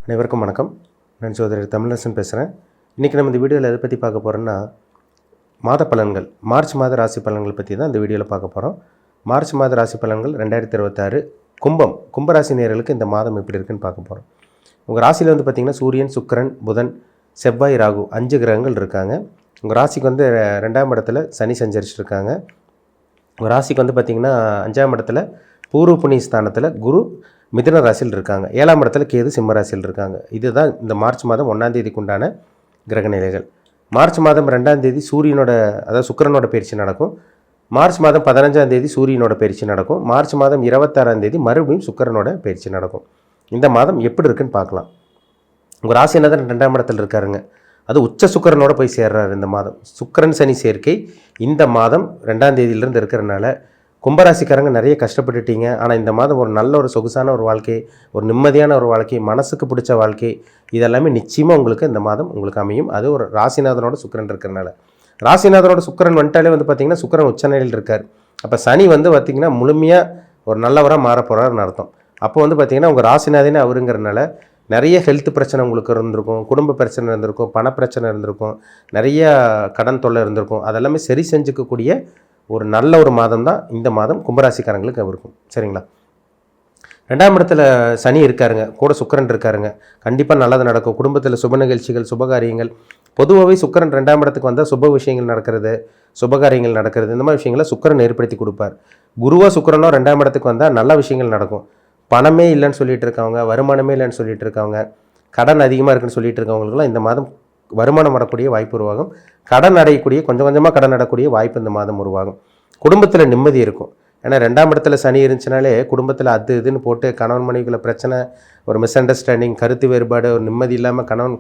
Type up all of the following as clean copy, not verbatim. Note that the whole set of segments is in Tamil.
அனைவருக்கும் வணக்கம். நான் சோதரர் தமிழரசன் பேசுகிறேன். இன்றைக்கி நம்ம இந்த வீடியோவில் எதை பற்றி பார்க்க போகிறோன்னா, மாத பலன்கள், மார்ச் மாத ராசி பலன்கள் பற்றி தான் இந்த வீடியோவில் பார்க்க போகிறோம். மார்ச் மாத ராசி பலன்கள் 2026 கும்பராசி நேயர்களுக்கு இந்த மாதம் எப்படி இருக்குன்னு பார்க்க போகிறோம். உங்கள் ராசியில் வந்து பார்த்திங்கன்னா சூரியன், சுக்கிரன், புதன், செவ்வாய், ராகு 5 கிரகங்கள் இருக்காங்க. உங்கள் ராசிக்கு வந்து 2ஆம் இடத்துல சனி சஞ்சரிச்சிருக்காங்க. உங்கள் ராசிக்கு வந்து பார்த்திங்கன்னா 5ஆம் இடத்துல பூர்வ புண்ணிய ஸ்தானத்தில் குரு மிதுன ராசியில் இருக்காங்க. 7ஆம் இடத்துல கேது சிம்ம ராசியில் இருக்காங்க. இதுதான் இந்த மார்ச் மாதம் 1ஆம் தேதிக்கு உண்டான கிரக நிலைகள். மார்ச் மாதம் 2ஆம் தேதி சூரியனோட அதாவது சுக்கிரனோட பயிற்சி நடக்கும். மார்ச் மாதம் 15ஆம் தேதி சூரியனோட பயிற்சி நடக்கும். மார்ச் மாதம் 26ஆம் தேதி மறுபடியும் சுக்கிரனோட பயிற்சி நடக்கும். இந்த மாதம் எப்படி இருக்குன்னு பார்க்கலாம். உங்கள் ராசிநாதன் 2ஆம் இடத்துல இருக்காருங்க. அது உச்ச சுக்கிரனோட போய் சேர்றாரு. இந்த மாதம் சுக்கிரன் சனி சேர்க்கை இந்த மாதம் 2ஆம் தேதியிலிருந்து இருக்கிறனால கும்பராசிக்காரங்க நிறைய கஷ்டப்பட்டுட்டீங்க. ஆனால் இந்த மாதம் ஒரு நல்ல ஒரு சொகுசான ஒரு வாழ்க்கை, ஒரு நிம்மதியான ஒரு வாழ்க்கை, மனசுக்கு பிடிச்ச வாழ்க்கை, இதெல்லாமே நிச்சயமாக உங்களுக்கு இந்த மாதம் உங்களுக்கு அமையும். அது ஒரு ராசிநாதனோட சுக்கிரன் இருக்கிறனால. ராசிநாதனோட சுக்கிரன் வந்துட்டாலே வந்து பார்த்திங்கன்னா சுக்கிரன் உச்சநிலையில் இருக்கார். அப்போ சனி வந்து பார்த்திங்கன்னா முழுமையாக ஒரு நல்லவராக மாற போகிறாருன்னு அர்த்தம். அப்போ வந்து பார்த்திங்கன்னா உங்கள் ராசிநாதனே அவருங்கிறனால நிறைய ஹெல்த் பிரச்சனை உங்களுக்கு இருந்திருக்கும், குடும்ப பிரச்சனை இருந்திருக்கும், பணப்பிரச்சனை இருந்திருக்கும், நிறைய கடன் தொல்லை இருந்திருக்கும். அதெல்லாமே சரி செஞ்சுக்கக்கூடிய ஒரு நல்ல ஒரு மாதம் தான் இந்த மாதம் கும்பராசிக்காரங்களுக்கு இருக்கும். சரிங்களா? 2ஆம் இடத்துல சனி இருக்காருங்க, கூட சுக்கிரன் இருக்காருங்க. கண்டிப்பாக நல்லது நடக்கும். குடும்பத்தில் சுப நிகழ்ச்சிகள், சுபகாரியங்கள். பொதுவாகவே சுக்கிரன் 2ஆம் இடத்துக்கு வந்தால் சுப விஷயங்கள் நடக்கிறது, சுபகாரியங்கள் நடக்கிறது, இந்த மாதிரி விஷயங்களை சுக்கிரன் ஏற்படுத்தி கொடுப்பார். குருவோ சுக்கிரனோ 2ஆம் இடத்துக்கு வந்தால் நல்ல விஷயங்கள் நடக்கும். பணமே இல்லைன்னு சொல்லிட்டு இருக்கவங்க, வருமானமே இல்லைன்னு சொல்லிட்டு இருக்கவங்க, கடன் அதிகமாக இருக்குன்னு சொல்லிட்டு இருக்கவங்களுக்குலாம் இந்த மாதம் வருமானம் வரக்கூடிய வாய்ப்பு உருவாகும். கடன் அடையக்கூடிய கொஞ்சம் கொஞ்சமாக கடன் அடையக்கூடிய வாய்ப்பு இந்த மாதம் உருவாகும். குடும்பத்தில் நிம்மதி இருக்கும். ஏன்னா 2ஆம் இடத்துல சனி இருந்துச்சுனாலே குடும்பத்தில் அது இதுன்னு போட்டு கணவன் மனைவிக்குள்ள பிரச்சனை, ஒரு மிஸ் அண்டர்ஸ்டாண்டிங், கருத்து வேறுபாடு, ஒரு நிம்மதி இல்லாமல் கணவன்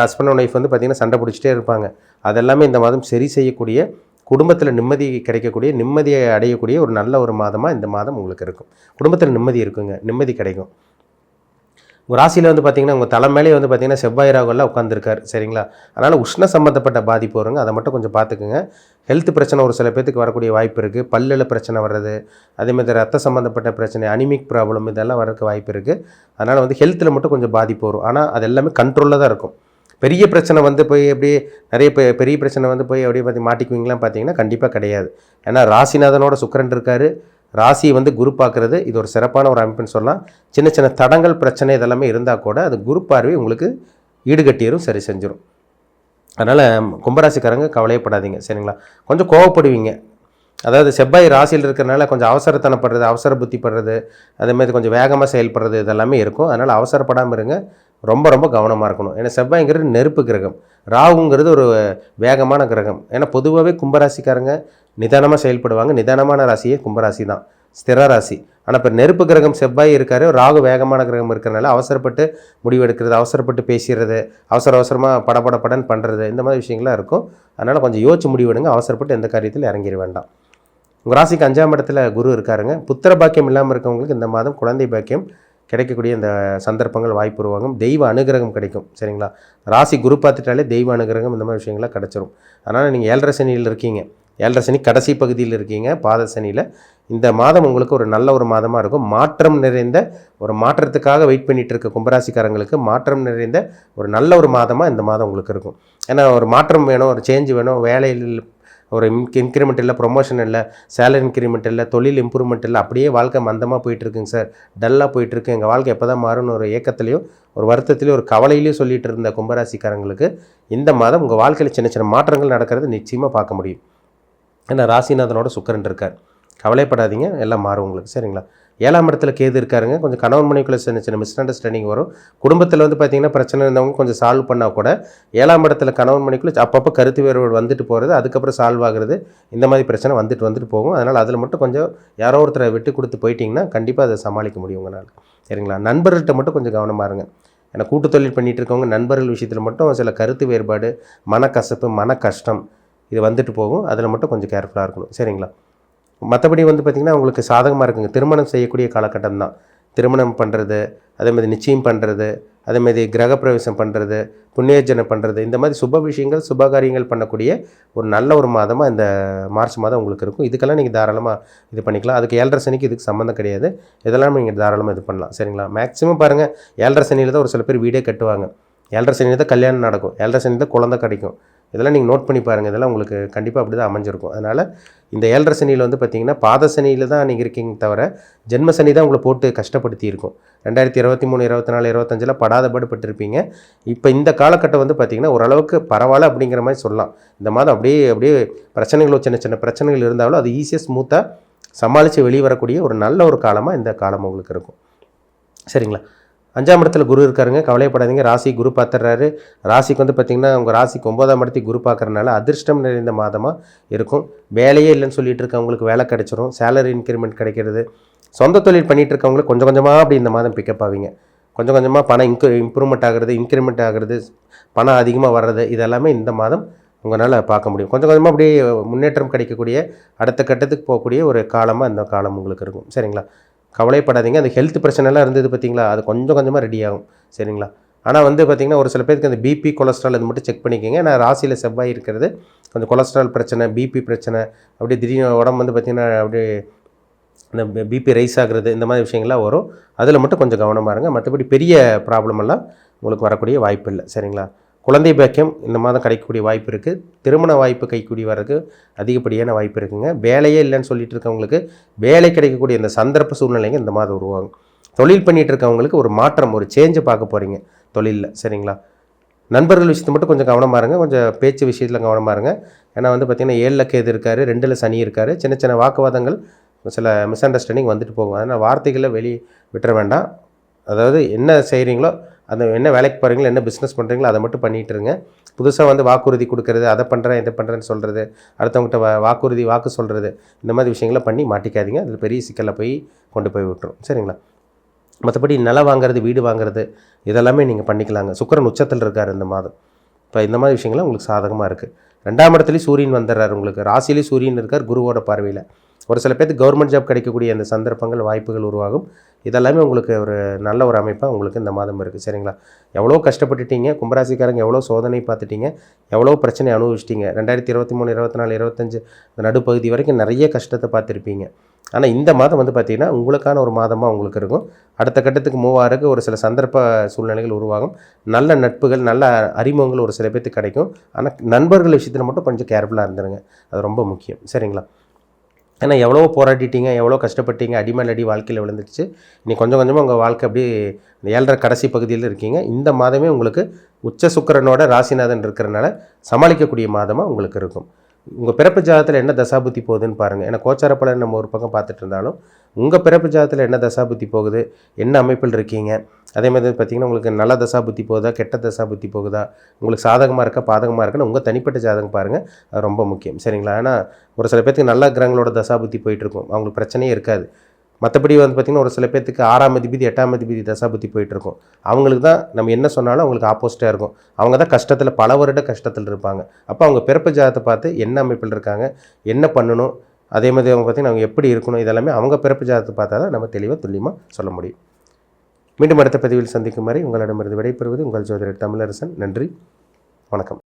ஹஸ்பண்ட் அண்ட் ஒய்ஃப் வந்து பார்த்திங்கன்னா சண்டை பிடிச்சிட்டே இருப்பாங்க. அதெல்லாமே இந்த மாதம் சரி செய்யக்கூடிய, குடும்பத்தில் நிம்மதி கிடைக்கக்கூடிய, நிம்மதியை அடையக்கூடிய ஒரு நல்ல ஒரு மாதமாக இந்த மாதம் உங்களுக்கு இருக்கும். குடும்பத்தில் நிம்மதி இருக்குங்க, நிம்மதி கிடைக்கும். உங்கள் ராசியில் வந்து பார்த்திங்கன்னா உங்கள் தலை மேலே வந்து பார்த்திங்கன்னா செவ்வாய் ராகுலாம் உட்காந்துருக்கார். சரிங்களா? அதனால் உஷ்ண சம்மந்தப்பட்ட பாதிப்பு வருங்க. அதை மட்டும் கொஞ்சம் பார்த்துக்குங்க. ஹெல்த் பிரச்சனை ஒரு சில பேத்துக்கு வரக்கூடிய வாய்ப்பு இருக்குது. பல்லில் பிரச்சனை வர்றது, அதேமாதிரி ரத்த சம்மந்தப்பட்ட பிரச்சனை, அனிமிக் ப்ராப்ளம், இதெல்லாம் வரக்கு வாய்ப்பு இருக்குது. அதனால் வந்து ஹெல்த்தில் மட்டும் கொஞ்சம் பாதிப்பு வரும். ஆனால் அது எல்லாமே கண்ட்ரோலில் தான் இருக்கும். பெரிய பிரச்சனை வந்து போய் அப்படியே நிறைய பெரிய பிரச்சனை வந்து போய் அப்படியே பார்த்து மாட்டிக்குவீங்களாம் பார்த்தீங்கன்னா கண்டிப்பாக கிடையாது. ஏன்னா ராசிநாதனோட சுக்கிரன் இருக்கார். ராசியை வந்து குரு பார்க்குறது இது ஒரு சிறப்பான ஒரு அமைப்புன்னு சொல்லலாம். சின்ன சின்ன தடங்கள், பிரச்சனை இதெல்லாமே இருந்தால் கூட அது குரு பார்வை உங்களுக்கு ஈடுகட்டிடும், சரி செஞ்சிடும். அதனால் கும்பராசிக்காரங்க கவலையப்படாதீங்க. சரிங்களா? கொஞ்சம் கோவப்படுவீங்க. அதாவது செவ்வாய் ராசியில் இருக்கிறனால கொஞ்சம் அவசரத்தனப்படுறது, அவசர புத்திப்படுறது, அதேமாதிரி கொஞ்சம் வேகமாக செயல்படுறது இதெல்லாமே இருக்கும். அதனால் அவசரப்படாமல் இருங்க. ரொம்ப ரொம்ப கவனமாக இருக்கணும். ஏன்னா செவ்வாய்ங்கிறது நெருப்பு கிரகம், ராகுங்கிறது ஒரு வேகமான கிரகம். ஏன்னா பொதுவாகவே கும்பராசிக்காரங்க நிதானமாக செயல்படுவாங்க. நிதானமான ராசியே கும்பராசி தான், ஸ்திர ராசி. ஆனால் இப்போ நெருப்பு கிரகம் செவ்வாய் இருக்காரு, ராகு வேகமான கிரகம் இருக்கிறனால அவசரப்பட்டு முடிவெடுக்கிறது, அவசரப்பட்டு பேசிடுறது, அவசரமாக படன்னு பண்ணுறது, இந்த மாதிரி விஷயங்கள்லாம் இருக்கும். அதனால் கொஞ்சம் யோசிச்சு முடிவெடுங்க. அவசரப்பட்டு எந்த காரியத்தில் இறங்கிட வேண்டாம். உங்கள் ராசிக்கு 5ஆம் இடத்துல குரு இருக்காருங்க. புத்திர பாக்கியம் இல்லாமல் இருக்கவங்களுக்கு இந்த மாதம் குழந்தை பாக்கியம் கிடைக்கக்கூடிய இந்த சந்தர்ப்பங்கள் வாய்ப்பு உருவாகும். தெய்வ அனுகிரகம் கிடைக்கும். சரிங்களா? ராசி குரு பார்த்துட்டாலே தெய்வ அனுகிரகம் இந்த மாதிரி விஷயங்கள்லாம் கிடச்சிரும். அதனால் நீங்கள் 7.5 சனியில் இருக்கீங்க, 7.5 சனி கடைசி பகுதியில் இருக்கீங்க, பாத சனியில். இந்த மாதம் உங்களுக்கு ஒரு நல்ல ஒரு மாதமாக இருக்கும். மாற்றம் நிறைந்த ஒரு மாற்றத்துக்காக வெயிட் பண்ணிகிட்டு இருக்க கும்பராசிக்காரங்களுக்கு மாற்றம் நிறைந்த ஒரு நல்ல ஒரு மாதமாக இந்த மாதம் உங்களுக்கு இருக்கும். ஏன்னா ஒரு மாற்றம் வேணும், ஒரு சேஞ்ச் வேணும். வேலையில் ஒரு இன்க்ரிமெண்ட் இல்லை, ப்ரொமோஷன் இல்லை, சேலரி இன்க்ரிமெண்ட் இல்லை, தொழில் இம்ப்ரூவ்மெண்ட் இல்லை, அப்படியே வாழ்க்கை மந்தமாக போயிட்டுருக்குங்க சார், டல்லாக போயிட்டுருக்கு, எங்கள் வாழ்க்கை எப்போ தான் மாறும்னு ஒரு ஏக்கத்துலேயும் ஒரு வருத்தத்துலேயும் ஒரு கவலையிலையும் சொல்லிட்டு இருந்த கும்பராசிக்காரங்களுக்கு இந்த மாதம் உங்கள் வாழ்க்கையில் சின்ன சின்ன மாற்றங்கள் நடக்கிறது நிச்சயமாக பார்க்க முடியும். ஏன்னா ராசிநாதனோட சுக்கிரன் இருக்கார். கவலைப்படாதீங்க, எல்லாம் மாறும் உங்களுக்கு. சரிங்களா? 7ஆம் இடத்துல கேது இருக்காருங்க. கொஞ்சம் கணவன் மனைவிக்குள்ள சின்ன சின்ன மிஸ் அண்டர்ஸ்டாண்டிங் வரும். குடும்பத்தில் வந்து பார்த்திங்கன்னா பிரச்சனை இருந்தவங்க கொஞ்சம் சால்வ் பண்ணால் கூட 7ஆம் இடத்துல கணவன் மனைவிக்குள்ள அப்பப்போ கருத்து வேறுபாடு வந்துட்டு போகிறது, அதுக்கப்புறம் சால்வ் ஆகுறது, இந்த மாதிரி பிரச்சனை வந்துட்டு போகும். அதனால் அதில் மட்டும் கொஞ்சம் யாரோ ஒருத்தரை விட்டு கொடுத்து போயிட்டிங்கன்னா கண்டிப்பாக அதை சமாளிக்க முடியும் உங்களால். சரிங்களா? நண்பர்கள்ட்ட மட்டும் கொஞ்சம் கவனமாக இருங்க. ஏன்னா கூட்டு தொழில் பண்ணிகிட்டு இருக்கவங்க நண்பர்கள் விஷயத்தில் மட்டும் சில கருத்து வேறுபாடு, மனக்கசப்பு, மன கஷ்டம் இது வந்துட்டு போகும். அதில் மட்டும் கொஞ்சம் கேர்ஃபுல்லாக இருக்கணும். சரிங்களா? மற்றபடி வந்து பார்த்திங்கன்னா உங்களுக்கு சாதகமாக இருக்குங்க. திருமணம் செய்யக்கூடிய காலகட்டம் தான். திருமணம் பண்ணுறது, அதேமாதிரி நிச்சயம் பண்ணுறது, அதேமாதிரி கிரகப்பிரவேசம் பண்ணுறது, புண்ணியர்ஜனை பண்ணுறது, இந்த மாதிரி சுப விஷயங்கள் சுபகாரியங்கள் பண்ணக்கூடிய ஒரு நல்ல ஒரு மாதமாக இந்த மார்ச் மாதம் உங்களுக்கு இருக்கும். இதுக்கெல்லாம் நீங்கள் தாராளமாக இது பண்ணிக்கலாம். அதுக்கு 7.5 சனிக்கு இதுக்கு சம்மந்தம் கிடையாது. இதெல்லாம் நீங்கள் தாராளமாக இது பண்ணலாம். சரிங்களா? மேக்ஸிமம் பாருங்கள், 7.5 சனியில் தான் ஒரு சில பேர் வீடே கட்டுவாங்க. 7.5 சனியில் தான் கல்யாணம் நடக்கும். 7.5 சனியில் தான் குழந்தை கிடைக்கும். இதெல்லாம் நீங்கள் நோட் பண்ணி பாருங்கள். இதெல்லாம் உங்களுக்கு கண்டிப்பாக அப்படி தான் அமைஞ்சிருக்கும். அதனால் இந்த 7.5 சனியில் வந்து பார்த்திங்கன்னா பாத சனியில் தான் நீங்கள் இருக்கீங்க தவிர ஜென்ம சனி தான் உங்களை போட்டு கஷ்டப்படுத்தி இருக்கும். 2023, 24, 25 படாத பாடுபட்டிருப்பீங்க. இப்போ இந்த காலகட்டம் வந்து பார்த்திங்கன்னா ஓரளவுக்கு பரவாயில்ல அப்படிங்கிற மாதிரி சொல்லலாம். இந்த மாதம் அப்படியே பிரச்சனைகள், சின்ன சின்ன பிரச்சனைகள் இருந்தாலும் அது ஈஸியாக ஸ்மூத்தாக சமாளித்து வெளியே வரக்கூடிய ஒரு நல்ல ஒரு காலமாக இந்த காலம் உங்களுக்கு இருக்கும். சரிங்களா? 5ஆம் இடத்துல குரு இருக்காருங்க. கவலைப்படாதீங்க. ராசி குரு பார்த்துறாரு. ராசிக்கு வந்து பார்த்திங்கன்னா உங்கள் ராசிக்கு 9ஆம் இடத்துக்கு குரு பார்க்குறதுனால அதிர்ஷ்டம் நிறைந்த மாதமாக இருக்கும். வேலையே இல்லைன்னு சொல்லிட்டு இருக்கவங்களுக்கு வேலை கிடைச்சிரும். சேலரி இன்க்ரிமெண்ட் கிடைக்கிறது. சொந்த தொழில் பண்ணிகிட்டு இருக்கவங்களுக்கு கொஞ்சம் கொஞ்சமாக அப்படி இந்த மாதம் பிக்கப் ஆவீங்க. கொஞ்சம் கொஞ்சமாக பணம் இம்ப்ரூவ்மெண்ட் ஆகிறது, இன்க்ரிமெண்ட் ஆகிறது, பணம் அதிகமாக வர்றது, இதெல்லாமே இந்த மாதம் உங்களால் பார்க்க முடியும். கொஞ்சம் கொஞ்சமாக அப்படியே முன்னேற்றம் கிடைக்கக்கூடிய அடுத்த கட்டத்துக்கு போகக்கூடிய ஒரு காலமாக இந்த காலம் உங்களுக்கு இருக்கும். சரிங்களா? கவலைப்படாதீங்க. அந்த ஹெல்த் பிரச்சனைலாம் இருந்தது பார்த்திங்களா, அது கொஞ்சம் கொஞ்சமாக ரெடி ஆகும். சரிங்களா? ஆனால் வந்து பார்த்திங்கன்னா ஒரு சில பேருக்கு அந்த பிபி, கொலஸ்ட்ரால் அது மட்டும் செக் பண்ணிக்கோங்க. ஏன்னா ராசியில் செவ்வாய் இருக்கிறது கொஞ்சம் கொலஸ்ட்ரால் பிரச்சனை, பிபி பிரச்சனை, அப்படியே திடீர்னு உடம்பு வந்து பார்த்திங்கன்னா அப்படியே இந்த பிபி ரைஸ் ஆகுறது, இந்த மாதிரி விஷயங்கள்லாம் வரும். அதில் மட்டும் கொஞ்சம் கவனமாக இருங்க. மற்றபடி பெரிய ப்ராப்ளமெல்லாம் உங்களுக்கு வரக்கூடிய வாய்ப்பு இல்லை. சரிங்களா? குழந்தை பாக்கியம் இந்த மாதம் கிடைக்கக்கூடிய வாய்ப்பு இருக்குது. திருமண வாய்ப்பு கைக்கூடி வர்றதுக்கு அதிகப்படியான வாய்ப்பு இருக்குங்க. வேலையே இல்லைன்னு சொல்லிட்டு இருக்கவங்களுக்கு வேலை கிடைக்கக்கூடிய இந்த சந்தர்ப்ப சூழ்நிலைங்க இந்த மாதம் உருவாகும். தொழில் பண்ணிகிட்டு இருக்கவங்களுக்கு ஒரு மாற்றம், ஒரு சேஞ்சை பார்க்க போகிறீங்க தொழிலில். சரிங்களா? நண்பர்கள் விஷயத்தை மட்டும் கொஞ்சம் கவனமாக இருங்க. கொஞ்சம் பேச்சு விஷயத்தில் கவனமாக இருங்க. ஏன்னா வந்து பார்த்திங்கன்னா 7ல் கேது இருக்கார், 2ல் சனி இருக்கார். சின்ன சின்ன வாக்குவாதங்கள், சில மிஸ் அண்டர்ஸ்டாண்டிங் வந்துட்டு போகும். அதனால் வார்த்தைகளை வெளியே விட்டுற வேண்டாம். அதாவது என்ன செய்கிறீங்களோ, அந்த என்ன வேலைக்கு போகிறீங்களோ, என்ன பிஸ்னஸ் பண்ணுறீங்களோ அதை மட்டும் பண்ணிகிட்டு இருங்க. புதுசாக வந்து வாக்குறுதி கொடுக்கறது, அதை பண்ணுறேன் இதை பண்ணுறேன்னு சொல்கிறது, அடுத்தவங்ககிட்ட வாக்கு சொல்கிறது, இந்த மாதிரி விஷயங்களை பண்ணி மாட்டிக்காதீங்க. அதில் பெரிய சிக்கலில் போய் கொண்டு போய் விட்டுரும். சரிங்களா? மற்றபடி நிலம் வாங்குறது, வீடு வாங்குறது, இதெல்லாமே நீங்கள் பண்ணிக்கலாங்க. சுக்கிரன் உச்சத்தில் இருக்கார் இந்த மாதம். இப்போ இந்த மாதிரி விஷயங்கள்லாம் உங்களுக்கு சாதகமாக இருக்குது. 2ஆம் இடத்துலேயும் சூரியன் வந்துடுறாரு. உங்களுக்கு ராசியிலேயும் சூரியன் இருக்கார் குருவோட பார்வையில். ஒரு சில பேருக்கு கவர்மெண்ட் ஜாப் கிடைக்கக்கூடிய அந்த சந்தர்ப்பங்கள், வாய்ப்புகள் உருவாகும். இதெல்லாமே உங்களுக்கு ஒரு நல்ல ஒரு அமைப்பாக உங்களுக்கு இந்த மாதம் இருக்குது. சரிங்களா? எவ்வளோ கஷ்டப்பட்டுட்டீங்க, கும்பராசிக்காரங்க எவ்வளோ சோதனை பார்த்துட்டீங்க, எவ்வளோ பிரச்சனை அனுபவிச்சிட்டிங்க. 2023, 24, 25 இந்த நடுப்பகுதி வரைக்கும் நிறைய கஷ்டத்தை பார்த்துருப்பீங்க. ஆனால் இந்த மாதம் வந்து பார்த்திங்கன்னா உங்களுக்கான ஒரு மாதமாக உங்களுக்கு இருக்கும். அடுத்த கட்டத்துக்கு மூவ் ஆகிறதுக்கு ஒரு சில சந்தர்ப்ப சூழ்நிலைகள் உருவாகும். நல்ல நட்புகள், நல்ல அறிமுகங்கள் ஒரு சில பேர்த்துக்கு கிடைக்கும். ஆனால் நண்பர்கள் விஷயத்தில் மட்டும் கொஞ்சம் கேர்ஃபுல்லாக இருந்துருங்க. அது ரொம்ப முக்கியம். சரிங்களா? ஏன்னா எவ்வளோ போராட்டிட்டீங்க, எவ்வளோ கஷ்டப்பட்டீங்க, அடிமேல் அடி வாழ்க்கையில் விழுந்துடுச்சு. இனி கொஞ்சம் கொஞ்சமாக உங்கள் வாழ்க்கை அப்படியே 7.5 கடைசி பகுதியில் இருக்கீங்க. இந்த மாதமே உங்களுக்கு உச்ச சுக்கிரனோட ராசிநாதன் இருக்கிறனால சமாளிக்கக்கூடிய மாதமாக உங்களுக்கு இருக்கும். உங்கள் பிறப்பு ஜாதகத்தில் என்ன தசாபுத்தி போகுதுன்னு பாருங்கள். ஏன்னா கோச்சார பலன் நம்ம ஒரு பக்கம் பார்த்துட்டு இருந்தாலும் உங்கள் பிறப்பு ஜாதகத்தில் என்ன தசாபுத்தி போகுது, என்ன அமைப்பில் இருக்கீங்க, அதே மாதிரி பார்த்திங்கன்னா உங்களுக்கு நல்ல தசாபுத்தி போகுதா, கெட்ட தசாபுத்தி போகுதா, உங்களுக்கு சாதகமாக இருக்கா, பாதகமாக இருக்கான்னு உங்கள் தனிப்பட்ட ஜாதகம் பாருங்கள். அது ரொம்ப முக்கியம். சரிங்களா? ஏன்னா ஒரு சில பேருக்கு நல்ல கிரகங்களோட தசாபுத்தி போயிட்டுருக்கும், அவங்களுக்கு பிரச்சனையே இருக்காது. மற்றபடி வந்து பார்த்திங்கன்னா ஒரு சில பேர்த்துக்கு 6ஆம் அதிபதி 8ஆம் அதிபதி தசாபுத்தி போயிட்டுருக்கும். அவங்களுக்கு தான் நம்ம என்ன சொன்னாலும் அவங்களுக்கு ஆப்போசிட்டாக இருக்கும். அவங்க தான் கஷ்டத்தில், பல வருட கஷ்டத்தில் இருப்பாங்க. அப்போ அவங்க பிறப்பு ஜாதகத்தை பார்த்து என்ன அமைப்பில் இருக்காங்க, என்ன பண்ணணும், அதே மாதிரி அவங்க பார்த்திங்கன்னா அவங்க எப்படி இருக்கணும், இதெல்லாமே அவங்க பிறப்பு ஜாதகத்தை பார்த்தா தான் நம்ம தெளிவாக துல்லியமாக சொல்ல முடியும். மீண்டும் அடுத்த பதிவில் சந்திக்கும் வரை உங்களிடமிருந்து விடைபெறுவது உங்கள் ஜோதிடர் தமிழரசன். நன்றி, வணக்கம்.